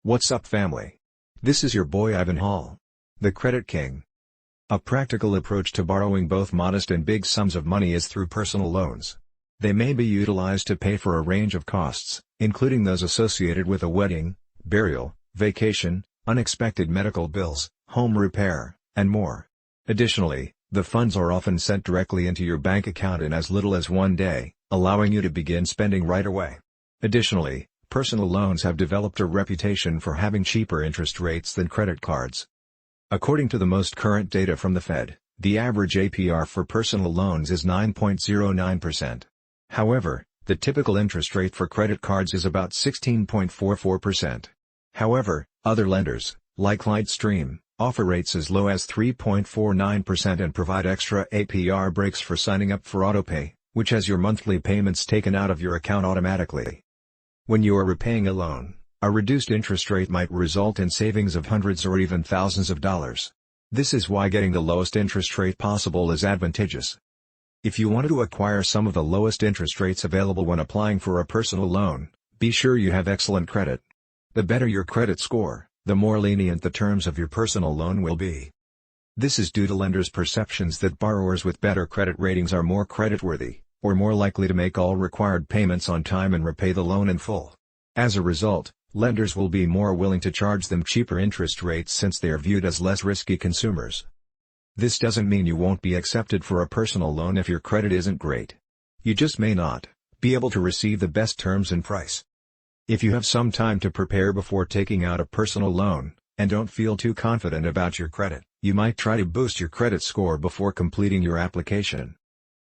What's up, family? This is your boy Ivan Hall, the Credit King. A practical approach to borrowing both modest and big sums of money is through personal loans. They may be utilized to pay for a range of costs, including those associated with a wedding, burial, vacation, unexpected medical bills, home repair, and more. Additionally, the funds are often sent directly into your bank account in as little as one day, allowing you to begin spending right away. Additionally, personal loans have developed a reputation for having cheaper interest rates than credit cards. According to the most current data from the Fed, the average APR for personal loans is 9.09%. However, the typical interest rate for credit cards is about 16.44%. However, other lenders, like Lightstream, offer rates as low as 3.49% and provide extra APR breaks for signing up for autopay, which has your monthly payments taken out of your account automatically. When you are repaying a loan, a reduced interest rate might result in savings of hundreds or even thousands of dollars. This is why getting the lowest interest rate possible is advantageous. If you want to acquire some of the lowest interest rates available when applying for a personal loan, be sure you have excellent credit. The better your credit score, the more lenient the terms of your personal loan will be. This is due to lenders' perceptions that borrowers with better credit ratings are more creditworthy, or more likely to make all required payments on time and repay the loan in full. As a result, lenders will be more willing to charge them cheaper interest rates since they are viewed as less risky consumers. This doesn't mean you won't be accepted for a personal loan if your credit isn't great. You just may not be able to receive the best terms and price. If you have some time to prepare before taking out a personal loan, and don't feel too confident about your credit, you might try to boost your credit score before completing your application.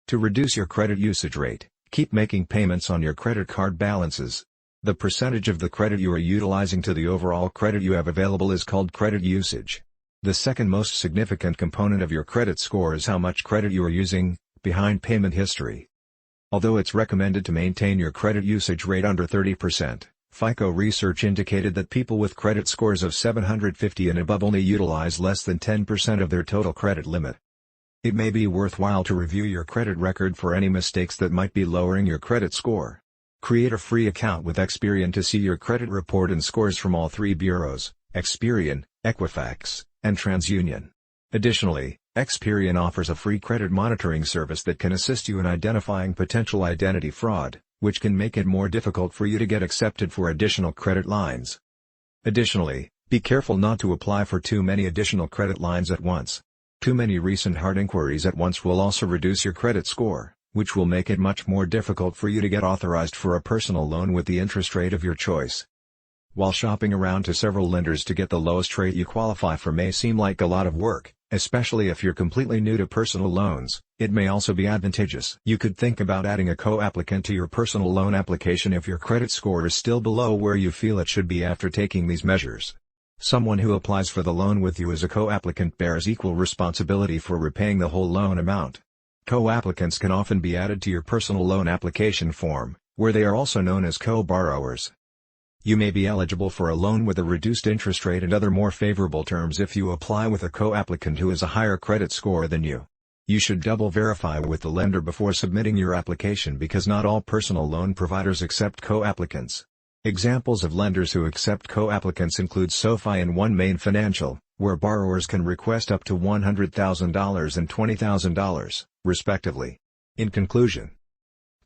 To reduce your credit usage rate, keep making payments on your credit card balances. The percentage of the credit you are utilizing to the overall credit you have available is called credit usage. The second most significant component of your credit score is how much credit you are using, behind payment history. Although it's recommended to maintain your credit usage rate under 30%, FICO research indicated that people with credit scores of 750 and above only utilize less than 10% of their total credit limit. It may be worthwhile to review your credit record for any mistakes that might be lowering your credit score. Create a free account with Experian to see your credit report and scores from all three bureaus, Experian, Equifax, and TransUnion. Additionally, Experian offers a free credit monitoring service that can assist you in identifying potential identity fraud, which can make it more difficult for you to get accepted for additional credit lines. Additionally, be careful not to apply for too many additional credit lines at once. Too many recent hard inquiries at once will also reduce your credit score, which will make it much more difficult for you to get authorized for a personal loan with the interest rate of your choice. While shopping around to several lenders to get the lowest rate you qualify for may seem like a lot of work, especially if you're completely new to personal loans, it may also be advantageous. You could think about adding a co-applicant to your personal loan application if your credit score is still below where you feel it should be after taking these measures. Someone who applies for the loan with you as a co-applicant bears equal responsibility for repaying the whole loan amount. Co-applicants can often be added to your personal loan application form, where they are also known as co-borrowers. You may be eligible for a loan with a reduced interest rate and other more favorable terms if you apply with a co-applicant who has a higher credit score than you. You should double verify with the lender before submitting your application because not all personal loan providers accept co-applicants. Examples of lenders who accept co-applicants include SoFi and One Main Financial, where borrowers can request up to $100,000 and $20,000, respectively. In conclusion,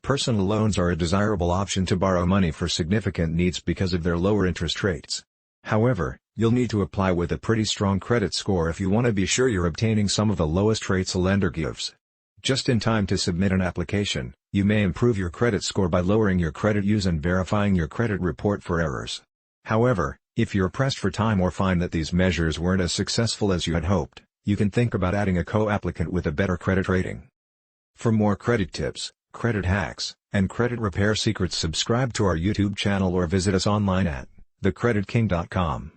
personal loans are a desirable option to borrow money for significant needs because of their lower interest rates. However, you'll need to apply with a pretty strong credit score if you want to be sure you're obtaining some of the lowest rates a lender gives. Just in time to submit an application, you may improve your credit score by lowering your credit use and verifying your credit report for errors. However, if you're pressed for time or find that these measures weren't as successful as you had hoped, you can think about adding a co-applicant with a better credit rating. For more credit tips, credit hacks, and credit repair secrets, subscribe to our YouTube channel or visit us online at thecreditking.com.